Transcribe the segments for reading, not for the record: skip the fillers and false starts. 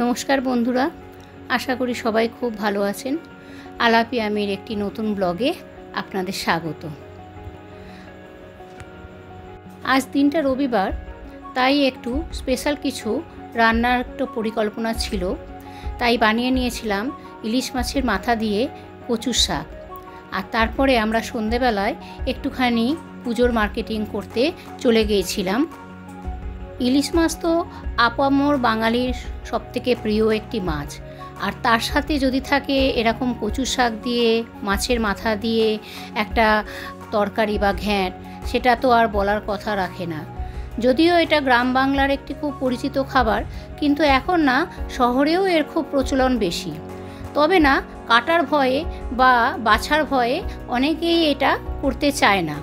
নমস্কার বন্ধুরা, আশা করি সবাই খুব ভালো আছেন। আলাপি আমির একটি নতুন ব্লগে আপনাদের স্বাগত। আজ দিনটা রবিবার, তাই একটু স্পেশাল কিছু রান্নার একটা পরিকল্পনা ছিল। তাই বানিয়ে নিয়েছিলাম ইলিশ মাছের মাথা দিয়ে কচুর শাক। আর তারপরে আমরা সন্ধেবেলায় একটুখানি পুজোর মার্কেটিং করতে চলে গিয়েছিলাম। ইলিশ মাছ তো আপামর বাঙালির সবথেকে প্রিয় একটি মাছ, আর তার সাথে যদি থাকে এরকম কচু শাক দিয়ে মাছের মাথা দিয়ে একটা তরকারি বা ঘ্যাঁট, সেটা তো আর বলার কথা রাখে না। যদিও এটা গ্রাম বাংলার একটি খুব পরিচিত খাবার, কিন্তু এখন না শহরেও এর খুব প্রচলন বেশি। তবে না কাটার ভয়ে বা বাছার ভয়ে অনেকেই এটা করতে চায় না।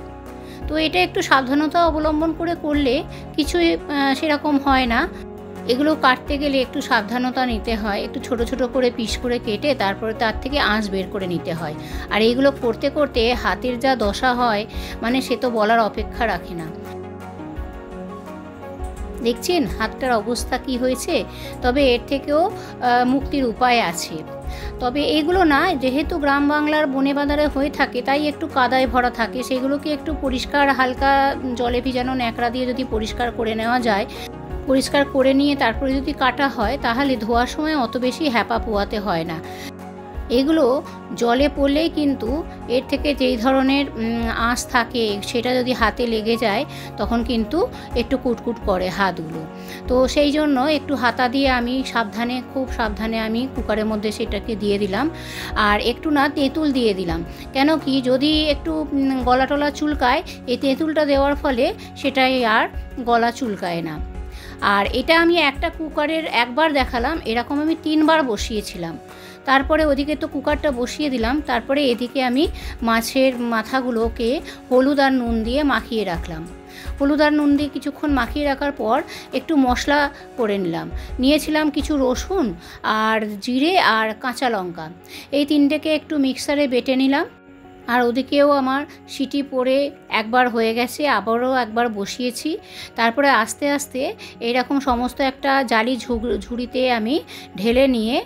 তো এটা একটু সাবধানতা অবলম্বন করে করলে কিছুই সেরকম হয় না। এগুলো কাটতে গেলে একটু সাবধানতা নিতে হয়, একটু ছোট ছোট করে পিস করে কেটে তারপরে তার থেকে আঁশ বের করে নিতে হয়। আর এইগুলো করতে করতে হাতের যা দশা হয়, মানে সে তো বলার অপেক্ষা রাখে না। দেখছেন হাতটার অবস্থা কি হয়েছে। তবে এর থেকেও মুক্তির উপায় আছে। তবে এগুলো না, যেহেতু গ্রাম বাংলার বনে বাঁধারে হয়ে থাকে, তাই একটু কাদায় ভরা থাকে। সেগুলোকে একটু পরিষ্কার হালকা জলে ভিজানো ন্যাকড়া দিয়ে যদি পরিষ্কার করে নেওয়া যায়, পরিষ্কার করে নিয়ে তারপরে যদি কাটা হয়, তাহলে ধোয়ার সময় অত বেশি হ্যাপা পোয়াতে হয় না। এগুলো জলে পড়লেই কিন্তু এর থেকে যেই ধরনের আঁশ থাকে, সেটা যদি হাতে লেগে যায় তখন কিন্তু একটু কুটকুট করে হাতগুলো। তো সেই জন্য একটু হাতা দিয়ে আমি খুব সাবধানে আমি কুকারের মধ্যে সেটাকে দিয়ে দিলাম। আর একটু না তেঁতুল দিয়ে দিলাম, কেন কি যদি একটু গলা টলা চুলকায়, এই তেঁতুলটা দেওয়ার ফলে সেটাই আর গলা চুলকায় না। আর এটা আমি একটা কুকারের একবার দেখালাম, এরকম আমি 3 বার বসিয়েছিলাম। তারপরে ওদিকে তো কুকারটা বসিয়ে দিলাম, তারপরে এদিকে আমি মাছের মাথাগুলোকে হলুদ আর নুন দিয়ে মাখিয়ে রাখলাম। হলুদ আর নুন দিয়ে কিছুক্ষণ মাখিয়ে রাখার পর একটু মশলা করে নিয়েছিলাম কিছু রসুন আর জিরে আর কাঁচা লঙ্কা। এই তিনটেকে একটু মিক্সারে বেটে নিলাম। আর ওদিকেও আমার সিটি পড়ে একবার হয়ে গেছে, আবারও একবার বসিয়েছি। তারপরে আস্তে আস্তে এইরকম সমস্ত একটা জালি ঝুড়িতে আমি ঢেলে নিয়ে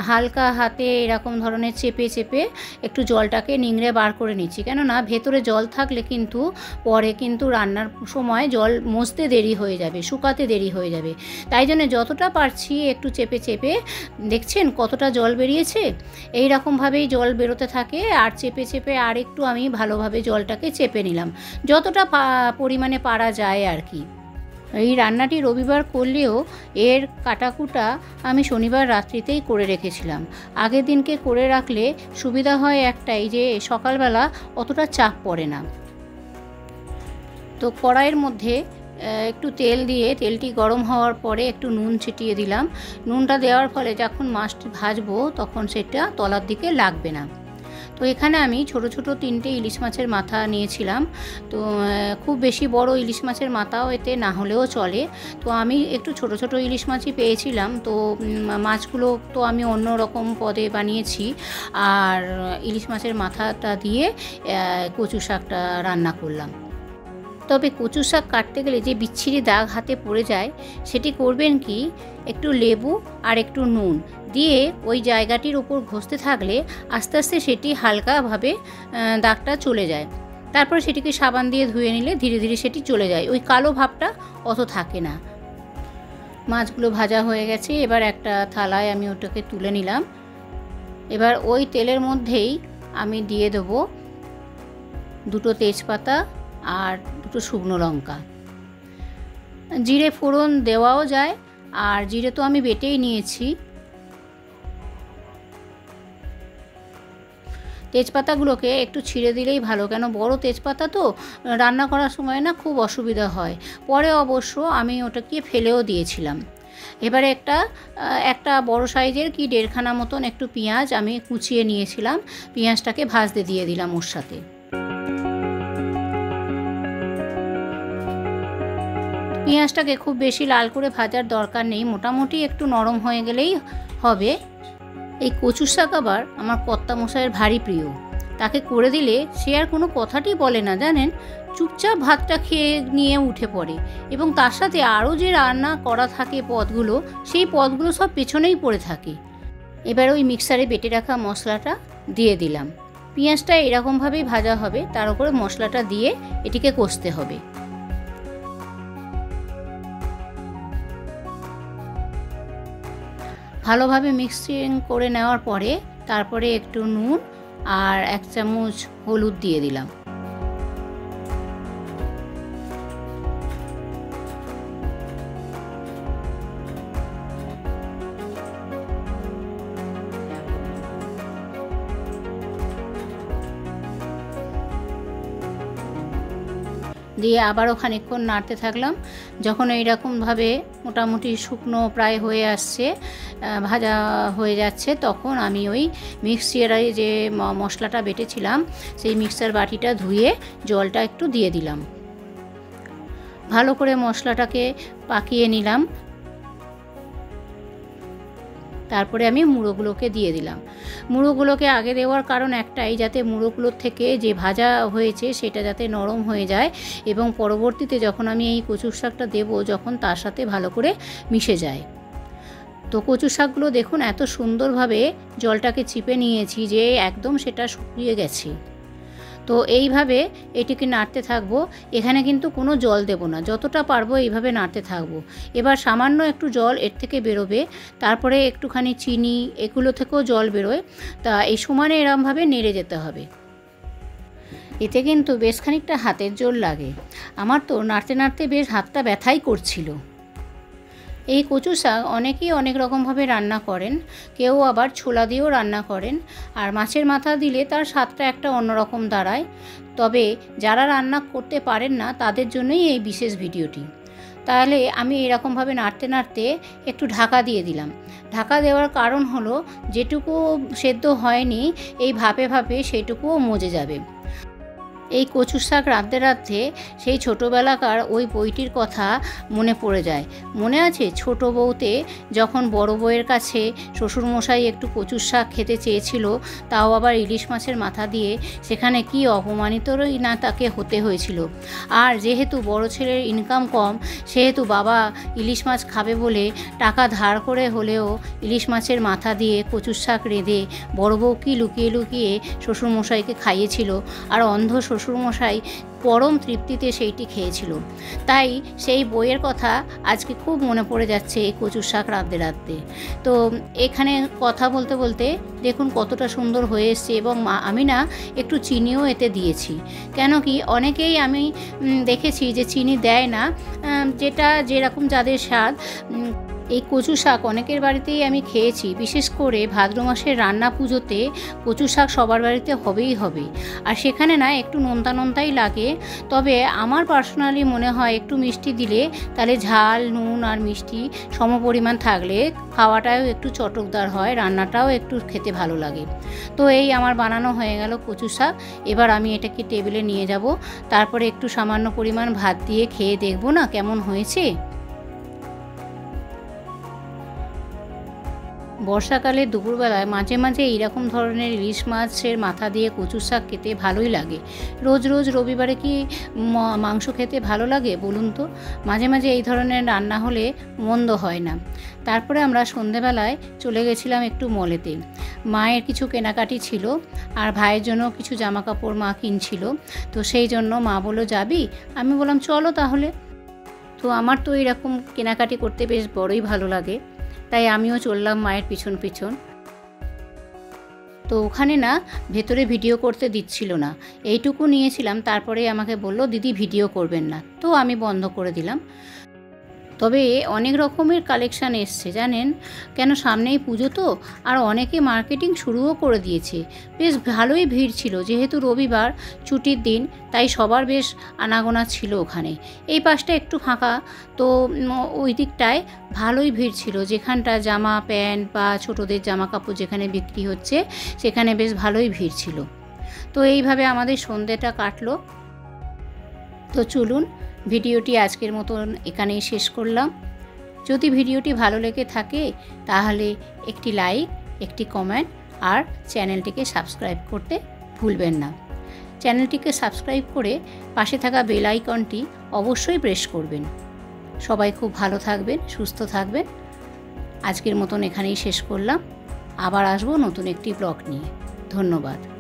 হালকা হাতে এরকম ধরনের চেপে চেপে একটু জলটাকে নিংড়ে বার করে নিচ্ছি। কেননা ভেতরে জল থাকলে কিন্তু পরে কিন্তু রান্নার সময় জল মুছতে দেরি হয়ে যাবে, শুকাতে দেরি হয়ে যাবে। তাই জন্য যতটা পারছি একটু চেপে চেপে, দেখছেন কতটা জল বেরিয়েছে, এই রকমভাবেই জল বেরোতে থাকে। আর চেপে চেপে আর একটু আমি ভালোভাবে জলটাকে চেপে নিলাম, যতটা পরিমাণে পারা যায় আর কি। এই রান্নাটি রবিবার করলেও এর কাটাকুটা আমি শনিবার রাত্রিতেই করে রেখেছিলাম। আগের দিনকে করে রাখলে সুবিধা হয় একটাই, যে সকালবেলা অতটা চাপ পড়ে না। তো কড়াইয়ের মধ্যে একটু তেল দিয়ে তেলটি গরম হওয়ার পরে একটু নুন ছিটিয়ে দিলাম। নুনটা দেওয়ার ফলে যখন মাছটি ভাজবো তখন সেটা তলার দিকে লাগবে না। তো এখানে আমি ছোট ছোট 3টে ইলিশ মাছের মাথা নিয়েছিলাম। তো খুব বেশি বড় ইলিশ মাছের মাথাও এতে না হলেও চলে। তো আমি একটু ছোট ছোট ইলিশ মাছই পেয়েছিলাম। তো মাছগুলো তো আমি অন্য রকম পদে বানিয়েছি, আর ইলিশ মাছের মাথাটা দিয়ে কচু শাকটা রান্না করলাম। তবে কচু শাক কাটতে গেলে যে বিচ্ছিরি দাগ হাতে পড়ে যায়, সেটি করবেন কি, একটু লেবু আর একটু নুন দিয়ে ওই জায়গাটির উপর ঘষতে থাকলে আস্তে আস্তে সেটি হালকাভাবে দাগটা চলে যায়। তারপরে সেটিকে সাবান দিয়ে ধুয়ে নিলে ধীরে ধীরে সেটি চলে যায়, ওই কালো ভাবটা অত থাকে না। মাছগুলো ভাজা হয়ে গেছে, এবার একটা থালায় আমি ওটাকে তুলে নিলাম। এবার ওই তেলের মধ্যেই আমি দিয়ে দেবো 2টো তেজপাতা আর 2টো শুকনো লঙ্কা। জিরে ফোড়ন দেওয়াও যায়, আর জিরে তো আমি বেটেই নিয়েছি। তেজপাতাগুলোকে একটু ছিঁড়ে দিলেই ভালো, কেন বড় তেজপাতা তো রান্না করার সময় না খুব অসুবিধা হয়। পরে অবশ্য আমি ওটাকে ফেলেও দিয়েছিলাম। এবারে একটা বড় সাইজের কি 1.5খানা মতন একটু পেঁয়াজ আমি কুচিয়ে নিয়েছিলাম, পেঁয়াজটাকে ভাজতে দিয়ে দিলাম ওর সাথে। পেঁয়াজটাকে খুব বেশি লাল করে ভাজার দরকার নেই, মোটামুটি একটু নরম হয়ে গেলেই হবে। এই কচু শাক আবার আমার কর্তামশাইয়ের ভারী প্রিয়, তাকে করে দিলে সে আর কোনো কথাটি বলে না জানেন। চুপচাপ ভাতটা খেয়ে নিয়ে উঠে পড়ে এবং তার সাথে আরও যে রান্না করা থাকে পদগুলো, সেই পদগুলো সব পেছনেই পড়ে থাকে। এবার ওই মিক্সারে বেটে রাখা মশলাটা দিয়ে দিলাম। পেঁয়াজটা এরকমভাবেই ভাজা হবে, তার উপরে মশলাটা দিয়ে এটিকে কষতে হবে। ভালোভাবে মিক্সিং করে নেওয়ার পরে তারপরে একটু নুন আর 1 চামচ হলুদ দিয়ে দিলাম। দিয়ে আবারও খানিকক্ষণ নাড়তে থাকলাম। যখন এইরকমভাবে মোটামুটি শুকনো প্রায় হয়ে আসছে, ভাজা হয়ে যাচ্ছে, তখন আমি ওই মিক্সচারে যে মশলাটা বেটেছিলাম সেই মিক্সার বাটিটা ধুয়ে জলটা একটু দিয়ে দিলাম। ভালো করে মশলাটাকে পাকিয়ে নিলাম। তারপরে আমি মুড়োগুলোকে দিয়ে দিলাম। মুড়োগুলোকে আগে দেওয়ার কারণ একটাই, যাতে মুড়োগুলোর থেকে যে ভাজা হয়েছে সেটা যাতে নরম হয়ে যায় এবং পরবর্তীতে যখন আমি এই কচুর শাকটা দেবো যখন তার সাথে ভালো করে মিশে যায়। তো কচু শাকগুলো দেখুন এত সুন্দরভাবে জলটাকে চিপে নিয়েছি যে একদম সেটা শুকিয়ে গেছে। তো এইভাবে এটিকে নাড়তে থাকবো। এখানে কিন্তু কোনো জল দেব না, যতটা পারবো এইভাবে নাড়তে থাকবো। এবার সামান্য একটু জল এর থেকে বেরোবে, তারপরে একটুখানি চিনি, এগুলো থেকেও জল বেরোয়। তা এই সমানে এরমভাবে নেড়ে যেতে হবে। এতে কিন্তু বেশ খানিকটা হাতের জোর লাগে। আমার তো নাড়তে নাড়তে বেশ হাতটা ব্যথাই করছিল। এই কচু শাক অনেকেই অনেক রকমভাবে রান্না করেন, কেউ আবার ছোলা দিয়েও রান্না করেন, আর মাছের মাথা দিলে তার স্বাদটা একটা অন্যরকম দাঁড়ায়। তবে যারা রান্না করতে পারেন না তাদের জন্যই এই বিশেষ ভিডিওটি। তাহলে আমি এরকমভাবে নাড়তে নাড়তে একটু ঢাকা দিয়ে দিলাম। ঢাকা দেওয়ার কারণ হলো যেটুকু সেদ্ধ হয়নি এই ভাপে ভাপে সেইটুকুও মজে যাবে। এই কচু শাক রাঁধতে রাঁধতে সেই ছোটোবেলাকার ওই বইটির কথা মনে পড়ে যায়। মনে আছে ছোট বউতে যখন বড় বউয়ের কাছে শ্বশুরমশাই একটু কচুর শাক খেতে চেয়েছিল, তাও আবার ইলিশ মাছের মাথা দিয়ে, সেখানে কি অপমানিতই না তাকে হতে হয়েছিল। আর যেহেতু বড় ছেলের ইনকাম কম, সেহেতু বাবা ইলিশ মাছ খাবে বলে টাকা ধার করে হলেও ইলিশ মাছের মাথা দিয়ে কচুর শাক রেঁধে বড় বউ কি লুকিয়ে লুকিয়ে শ্বশুরমশাইকে খাইয়েছিল, আর অন্ধ শ্বশুরমশাই পরম তৃপ্তিতে সেইটি খেয়েছিল। তাই সেই বইয়ের কথা আজকে খুব মনে পড়ে যাচ্ছে এই কচুর শাক রাঁধতে রাঁধতে। তো এখানে কথা বলতে বলতে দেখুন কতটা সুন্দর হয়ে এসছে, এবং আমি না একটু চিনিও এতে দিয়েছি। কেন কি অনেকেই আমি দেখেছি যে চিনি দেয় না, যেটা যেরকম যাদের স্বাদ। এই কচু শাক অনেকের বাড়িতেই আমি খেয়েছি, বিশেষ করে ভাদ্র মাসের রান্না পুজোতে কচু শাক সবার বাড়িতে হবেই হবে। আর সেখানে না একটু নোনতা নোনতাই লাগে, তবে আমার পার্সোনালি মনে হয় একটু মিষ্টি দিলে তাহলে ঝাল, নুন আর মিষ্টি সমপরিমাণ থাকলে খাওয়াটাও একটু চটকদার হয়, রান্নাটাও একটু খেতে ভালো লাগে। তো এই আমার বানানো হয়ে গেল কচু শাক। এবার আমি এটাকে টেবিলে নিয়ে যাব, তারপরে একটু সামান্য পরিমাণ ভাত দিয়ে খেয়ে দেখবো না কেমন হয়েছে। বর্ষাকালে দুপুরবেলায় মাঝে মাঝে এইরকম ধরনের ইলিশ মাছের মাথা দিয়ে কচু শাক খেতে ভালোই লাগে। রোজ রোজ রবিবারে কি মাংস খেতে ভালো লাগে বলুন তো? মাঝে মাঝে এই ধরনের রান্না হলে মন্দ হয় না। তারপরে আমরা সন্ধেবেলায় চলে গেছিলাম একটু মলেতে। মায়ের কিছু কেনাকাটি ছিল, আর ভাইয়ের জন্য কিছু জামা কাপড় মা কিনছিল। তো সেই জন্য মা বলল যাবি? আমি বললাম চলো তাহলে। তো আমার তো এরকম কেনাকাটি করতে বেশ বড়ই ভালো লাগে, তাই আমিও চললাম মায়ের পিছন পিছন। তো ওখানে না ভেতরে ভিডিও করতে দিচ্ছিল না, এইটুকু নিয়েছিলাম। তারপরে আমাকে বলল দিদি ভিডিও করবেন না, তো আমি বন্ধ করে দিলাম। তবে অনেক রকমের কালেকশান এসছে জানেন, কেন সামনেই পুজো তো, আর অনেকে মার্কেটিং শুরুও করে দিয়েছে। বেশ ভালোই ভিড় ছিল, যেহেতু রবিবার ছুটির দিন, তাই সবার বেশ আনাগোনা ছিল ওখানে। এই পাশটা একটু ফাঁকা, তো ওই দিকটায় ভালোই ভিড় ছিল। যেখানটা জামা প্যান্ট বা ছোটদের জামা কাপড় যেখানে বিক্রি হচ্ছে সেখানে বেশ ভালোই ভিড় ছিল। তো এইভাবে আমাদের সন্ধ্যেটা কাটলো। তো চলুন ভিডিওটি আজকের মতন এখানেই শেষ করলাম। যদি ভিডিওটি ভালো লেগে থাকে তাহলে একটি লাইক, একটি কমেন্ট আর চ্যানেলটিকে সাবস্ক্রাইব করতে ভুলবেন না। চ্যানেলটিকে সাবস্ক্রাইব করে পাশে থাকা বেল আইকনটি অবশ্যই প্রেস করবেন। সবাই খুব ভালো থাকবেন, সুস্থ থাকবেন। আজকের মতন এখানেই শেষ করলাম। আবার আসবো নতুন একটি ব্লগ নিয়ে। ধন্যবাদ।